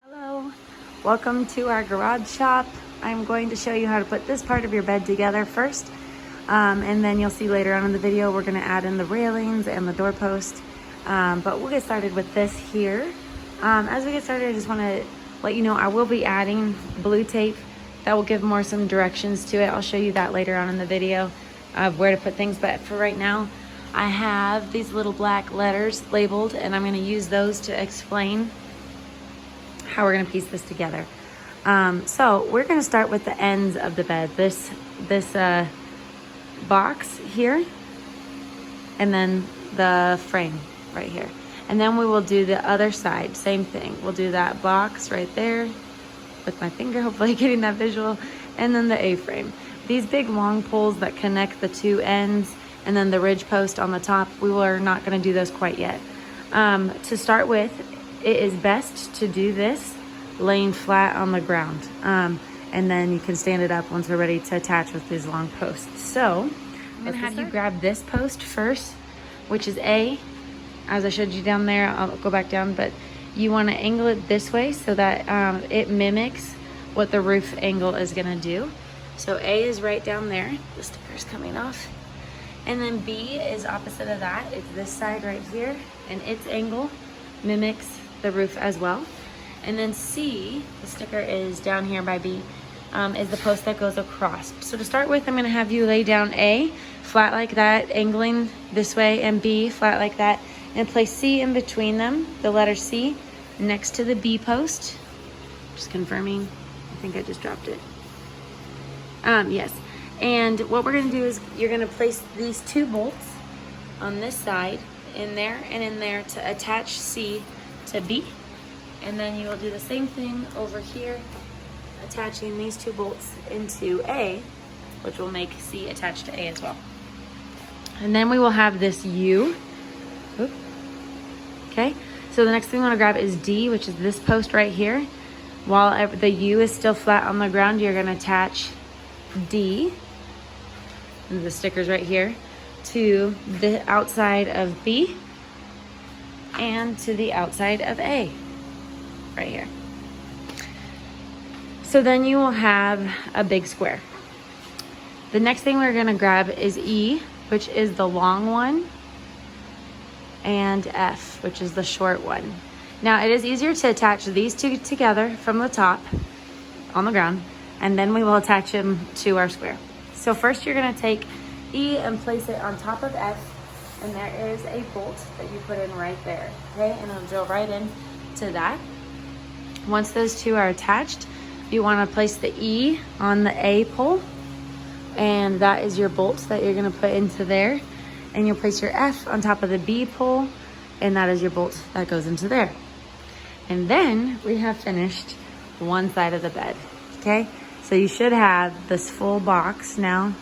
Hello, welcome to our garage shop. I'm going to show you how to put this part of your bed together first, and then you'll see later on in the video we're going to add in the railings and the doorpost, but we'll get started with this here. As we get started, I just want to let you know I will be adding blue tape that will give some directions to it. I'll show you that later on in the video of where to put things, but for right now I have these little black letters labeled, and I'm going to use those to explain how we're going to piece this together. So we're going to start with the ends of the bed, this box here, and then the frame right here, and then we will do the other side, same thing. We'll do that box right there with my finger, hopefully getting that visual, and then the A-frame. These big long poles that connect the two ends, and then the ridge post on the top, are not going to do those quite yet. To start with, it is best to do this laying flat on the ground, and then you can stand it up once we're ready to attach with these long posts. So I'm gonna have you grab this post first, which is A, as I showed you down there. I'll go back down, but you want to angle it this way so that it mimics what the roof angle is gonna do. So A is right down there, the sticker's coming off, and then B is opposite of that. It's this side right here, and its angle mimics the roof as well. And then C, the sticker is down here by B, is the post that goes across. So to start with, I'm going to have you lay down A flat like that, angling this way, and B flat like that, and place C in between them, the letter C, next to the B post. Just confirming, I think I just dropped it. Yes. And what we're going to do is you're going to place these two bolts on this side, in there and in there, to attach C to B, and then you will do the same thing over here, attaching these two bolts into A, which will make C attached to A as well. And then we will have this U. Oop. Okay, so the next thing we want to grab is D, which is this post right here. While the U is still flat on the ground, you're going to attach D, and the stickers right here, to the outside of B and to the outside of A right here. So then you will have a big square. The next thing we're going to grab is E, which is the long one, and F, which is the short one. Now it is easier to attach these two together from the top on the ground, and then we will attach them to our square. So first you're going to take E and place it on top of F, and there is a bolt that you put in right there, okay? And it'll drill right in to that. Once those two are attached, you want to place the E on the A pole, and that is your bolt that you're going to put into there. And you'll place your F on top of the B pole, and that is your bolt that goes into there. And then we have finished one side of the bed, okay? So you should have this full box now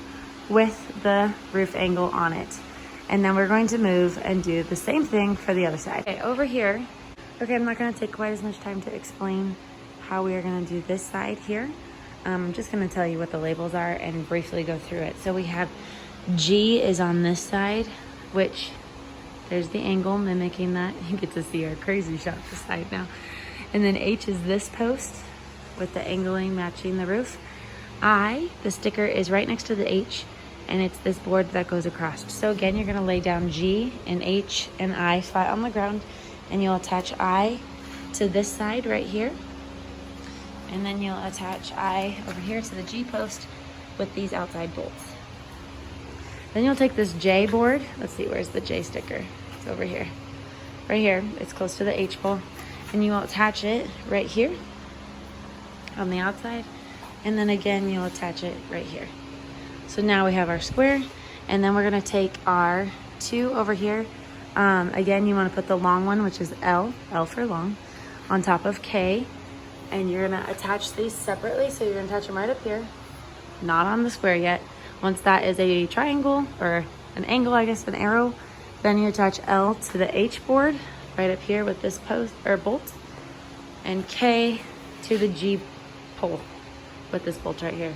with the roof angle on it. And then we're going to move and do the same thing for the other side. Okay, over here, I'm not going to take quite as much time to explain how we are going to do this side here. I'm just going to tell you what the labels are and briefly go through it. So we have G is on this side, which there's the angle mimicking that. You get to see our crazy shot this side now. And then H is this post with the angling matching the roof. I, the sticker, is right next to the H, and it's this board that goes across. So again, you're going to lay down G and H and I flat on the ground, and you'll attach I to this side right here, and then you'll attach I over here to the G post with these outside bolts. Then you'll take this J board. Let's see, where's the J sticker? It's over here. Right here. It's close to the H pole, and you will attach it right here on the outside, and then again you'll attach it right here. So now we have our square, and then we're going to take our two over here. Again, you want to put the long one, which is L for long, on top of K, and you're going to attach these separately. So you're going to attach them right up here, not on the square yet. Once that is a triangle, or an angle, I guess, an arrow, then you attach L to the H board right up here with this post or bolt, and K to the G pole with this bolt right here.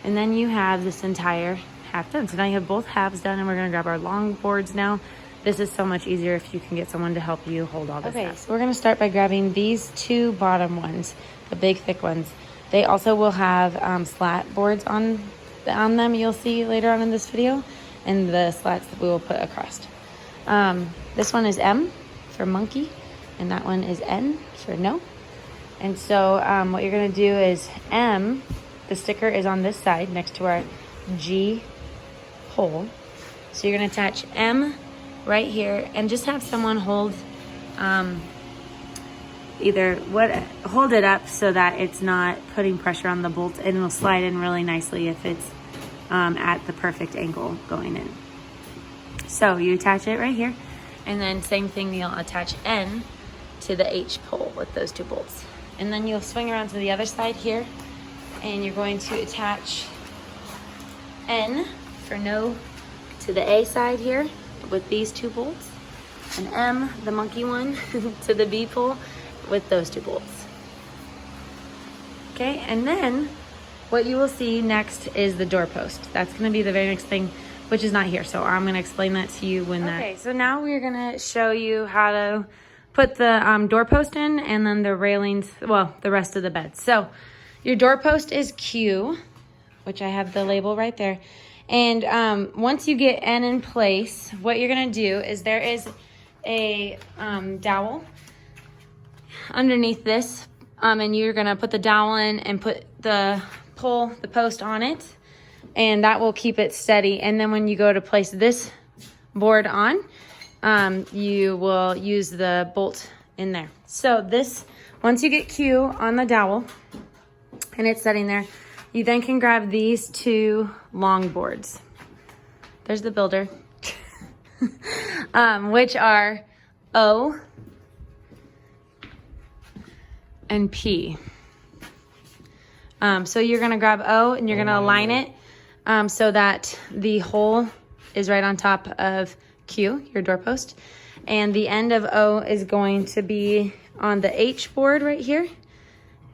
And then you have this entire half done. So now you have both halves done, and we're going to grab our long boards now this is so much easier if you can get someone to help you hold all this stuff. So we're gonna start by grabbing these two bottom ones, the big thick ones. They also will have slat boards on them, you'll see later on in this video, and the slats that we will put across. This one is M for monkey, and that one is N for no. And so what you're gonna do is M, the sticker is on this side next to our G hole. So you're gonna attach M right here and just have someone hold hold it up so that it's not putting pressure on the bolt, and it'll slide in really nicely if it's at the perfect angle going in. So you attach it right here, and then same thing, you'll attach N to the H pole with those two bolts. And then you'll swing around to the other side here, and you're going to attach N for no to the A side here with these two bolts, and M, the monkey one, to the B pole with those two bolts. Okay, and then what you will see next is the doorpost. That's gonna be the very next thing, which is not here. So I'm gonna explain that to you when that. Okay, so now we're gonna show you how to put the doorpost in, and then the railings, well, the rest of the bed. So your doorpost is Q, which I have the label right there. And once you get N in place, what you're gonna do is there is a dowel underneath this, and you're gonna put the dowel in and put the post on it, and that will keep it steady. And then when you go to place this board on, you will use the bolt in there. So this, once you get Q on the dowel and it's sitting there, you then can grab these two long boards. There's the builder, which are O and P. So you're gonna grab O and you're gonna align it so that the hole is right on top of Q, your doorpost. And the end of O is going to be on the H board right here.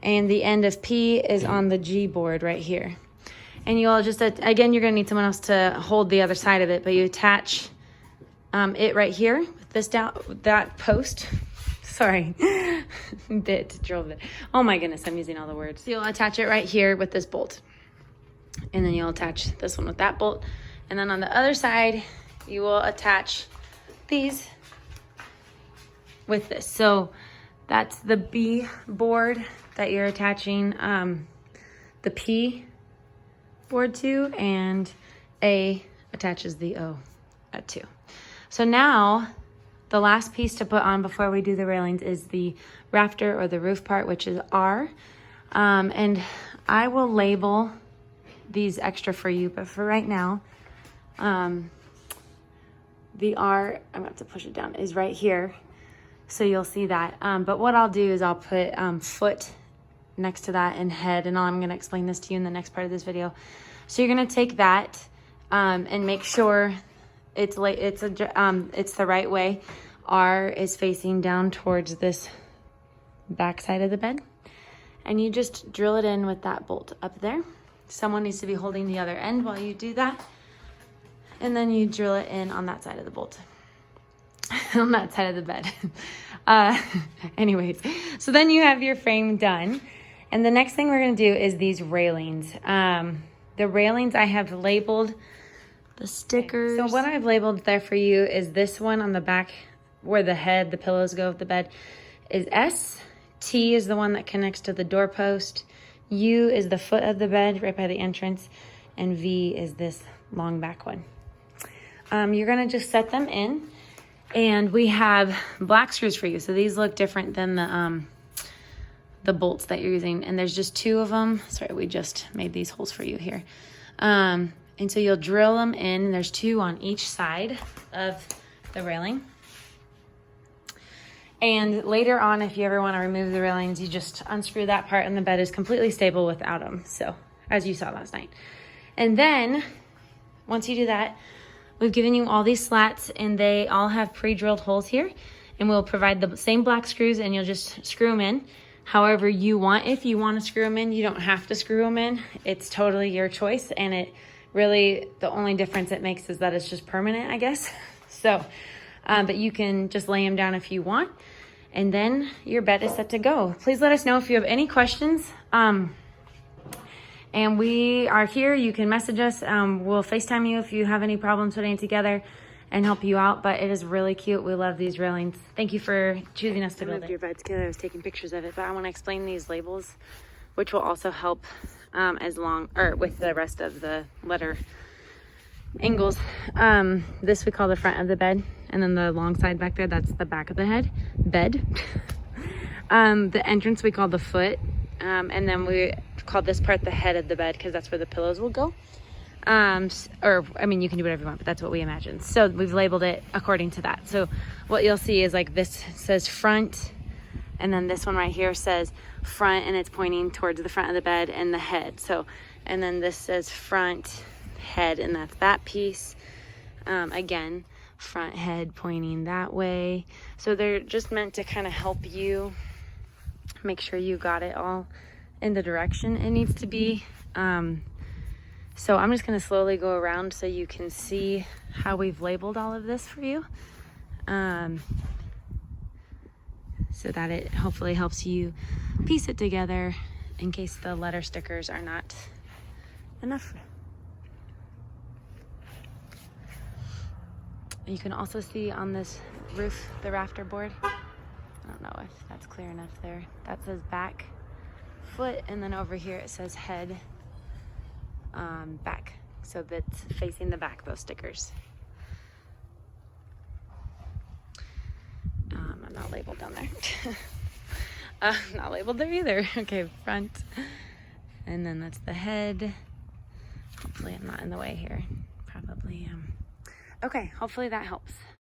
And the end of P is on the G board right here. And you'll just, again, you're gonna need someone else to hold the other side of it, but you attach it right here with this that post. Sorry, drilled it. Oh my goodness, I'm using all the words. So you'll attach it right here with this bolt. And then you'll attach this one with that bolt. And then on the other side, you will attach these with this. So that's the B board that you're attaching the P board to, and A attaches the O at 2. So now the last piece to put on before we do the railings is the rafter or the roof part, which is R. And I will label these extra for you, but for right now, the R, I'm gonna have to push it down, is right here. So you'll see that. But what I'll do is I'll put foot next to that and head, and I'm gonna explain this to you in the next part of this video. So you're gonna take that and make sure it's the right way. R is facing down towards this back side of the bed, and you just drill it in with that bolt up there. Someone needs to be holding the other end while you do that, and then you drill it in on that side of the bolt, on that side of the bed. Anyways, so then you have your frame done, and the next thing we're gonna do is these railings. The railings I have labeled the stickers. So what I've labeled there for you is this one on the back where the pillows go of the bed is S. T is the one that connects to the doorpost. U is the foot of the bed right by the entrance. And V is this long back one. You're gonna just set them in, and we have black screws for you. So these look different than the bolts that you're using. And there's just 2 of them. Sorry, we just made these holes for you here. And so you'll drill them in. There's 2 on each side of the railing. And later on, if you ever want to remove the railings, you just unscrew that part, and the bed is completely stable without them. So, as you saw last night. And then, once you do that, we've given you all these slats, and they all have pre-drilled holes here. And we'll provide the same black screws, and you'll just screw them in however you want. If you want to screw them in, you don't have to screw them in. It's totally your choice, and it really, the only difference it makes is that it's just permanent, I guess. So, but you can just lay them down if you want. And then your bed is set to go. Please let us know if you have any questions. And we are here. You can message us. We'll FaceTime you if you have any problems putting it together and help you out. But it is really cute. We love these railings. Thank you for choosing us to build it. Your bed together. I was taking pictures of it, but I want to explain these labels, which will also help with the rest of the letter angles. This we call the front of the bed, and then the long side back there, that's the back of the bed. The entrance we call the foot, and then we call this part the head of the bed because that's where the pillows will go. Or I mean, you can do whatever you want, but that's what we imagine. So we've labeled it according to that. So what you'll see is like this says front, and then this one right here says front, and it's pointing towards the front of the bed and the head. So, and then this says front head, and that's that piece. Again, front head pointing that way. So they're just meant to kind of help you make sure you got it all in the direction it needs to be. So I'm just going to slowly go around so you can see how we've labeled all of this for you, so that it hopefully helps you piece it together in case the letter stickers are not enough. You can also see on this roof the rafter board. I don't know if that's clear enough there. That says back foot, and then over here it says head back. So that's facing the back, those stickers. I'm not labeled down there. Not labeled there either. Okay, front. And then that's the head. Hopefully I'm not in the way here. Probably am. Okay, hopefully that helps.